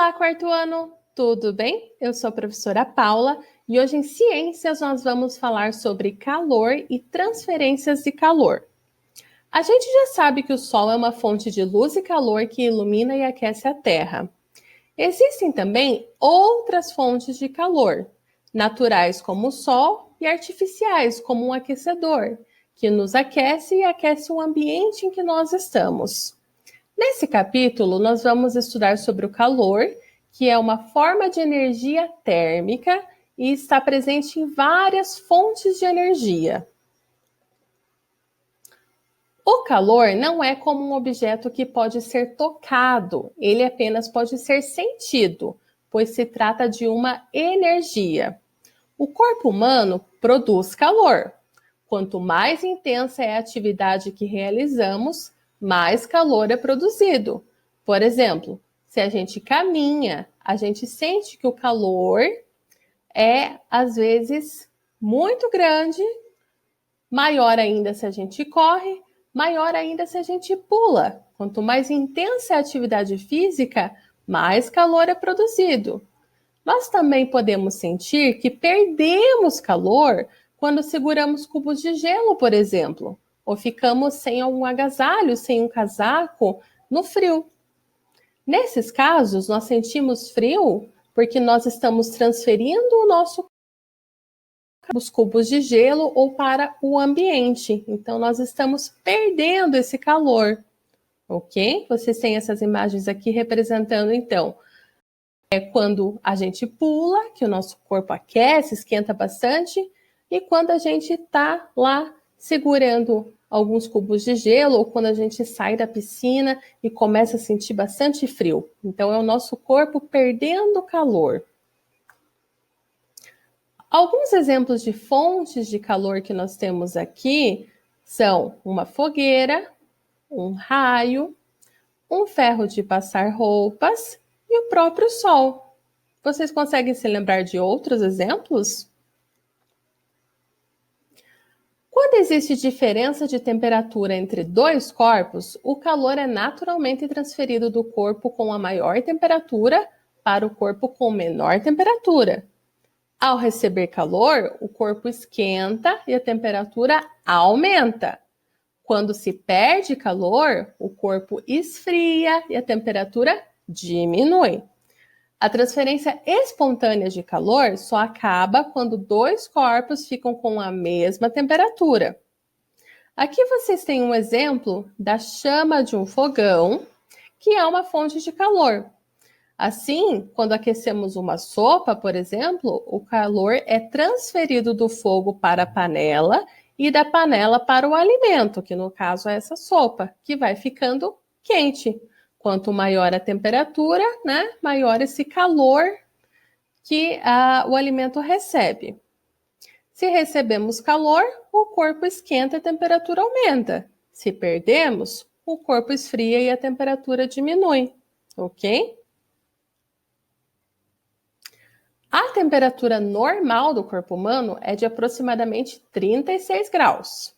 Olá, quarto ano! Tudo bem? Eu sou a professora Paula e hoje em Ciências nós vamos falar sobre calor e transferências de calor. A gente já sabe que o Sol é uma fonte de luz e calor que ilumina e aquece a Terra. Existem também outras fontes de calor, naturais como o Sol e artificiais como um aquecedor, que nos aquece e aquece o ambiente em que nós estamos. Nesse capítulo, nós vamos estudar sobre o calor, que é uma forma de energia térmica e está presente em várias fontes de energia. O calor não é como um objeto que pode ser tocado, ele apenas pode ser sentido, pois se trata de uma energia. O corpo humano produz calor. Quanto mais intensa é a atividade que realizamos, mais calor é produzido. Por exemplo, se a gente caminha, a gente sente que o calor é, às vezes, muito grande, maior ainda se a gente corre, maior ainda se a gente pula. Quanto mais intensa é a atividade física, mais calor é produzido. Nós também podemos sentir que perdemos calor quando seguramos cubos de gelo, por exemplo, ou ficamos sem um agasalho, sem um casaco, no frio. Nesses casos, nós sentimos frio porque nós estamos transferindo o nosso dos cubos de gelo ou para o ambiente. Então, nós estamos perdendo esse calor, ok? Vocês têm essas imagens aqui representando, então, quando a gente pula, que o nosso corpo aquece, esquenta bastante, e quando a gente está lá segurando alguns cubos de gelo, ou quando a gente sai da piscina e começa a sentir bastante frio. Então, é o nosso corpo perdendo calor. Alguns exemplos de fontes de calor que nós temos aqui são uma fogueira, um raio, um ferro de passar roupas e o próprio sol. Vocês conseguem se lembrar de outros exemplos? Quando existe diferença de temperatura entre dois corpos, o calor é naturalmente transferido do corpo com a maior temperatura para o corpo com menor temperatura. Ao receber calor, o corpo esquenta e a temperatura aumenta. Quando se perde calor, o corpo esfria e a temperatura diminui. A transferência espontânea de calor só acaba quando dois corpos ficam com a mesma temperatura. Aqui vocês têm um exemplo da chama de um fogão, que é uma fonte de calor. Assim, quando aquecemos uma sopa, por exemplo, o calor é transferido do fogo para a panela e da panela para o alimento, que no caso é essa sopa, que vai ficando quente. Quanto maior a temperatura, né, maior esse calor que o alimento recebe. Se recebemos calor, o corpo esquenta e a temperatura aumenta. Se perdemos, o corpo esfria e a temperatura diminui, ok? A temperatura normal do corpo humano é de aproximadamente 36 graus.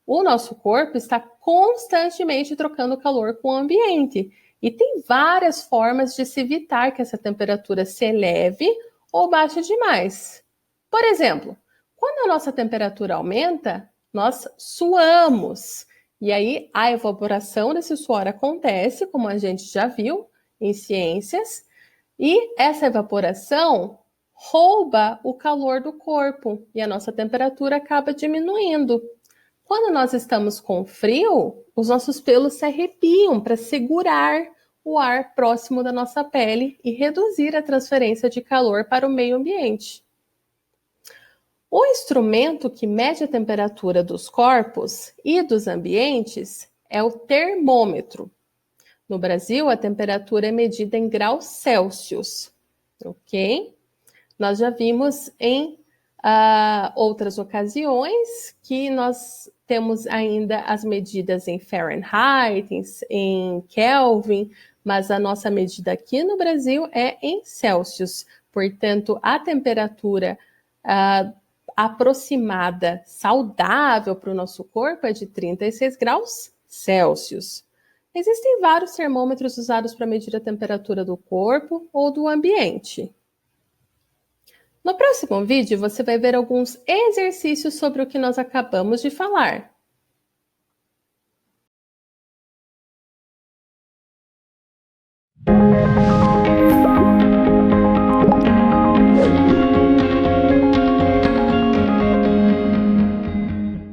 O nosso corpo está constantemente trocando calor com o ambiente e tem várias formas de se evitar que essa temperatura se eleve ou baixe demais. Por exemplo, quando a nossa temperatura aumenta, nós suamos. E aí a evaporação desse suor acontece, como a gente já viu em ciências, e essa evaporação rouba o calor do corpo e a nossa temperatura acaba diminuindo. Quando nós estamos com frio, os nossos pelos se arrepiam para segurar o ar próximo da nossa pele e reduzir a transferência de calor para o meio ambiente. O instrumento que mede a temperatura dos corpos e dos ambientes é o termômetro. No Brasil, a temperatura é medida em graus Celsius, ok? Nós já vimos em outras ocasiões que nós temos ainda as medidas em Fahrenheit, em Kelvin, mas a nossa medida aqui no Brasil é em Celsius. Portanto, a temperatura aproximada, saudável para o nosso corpo é de 36 graus Celsius. Existem vários termômetros usados para medir a temperatura do corpo ou do ambiente. No próximo vídeo, você vai ver alguns exercícios sobre o que nós acabamos de falar.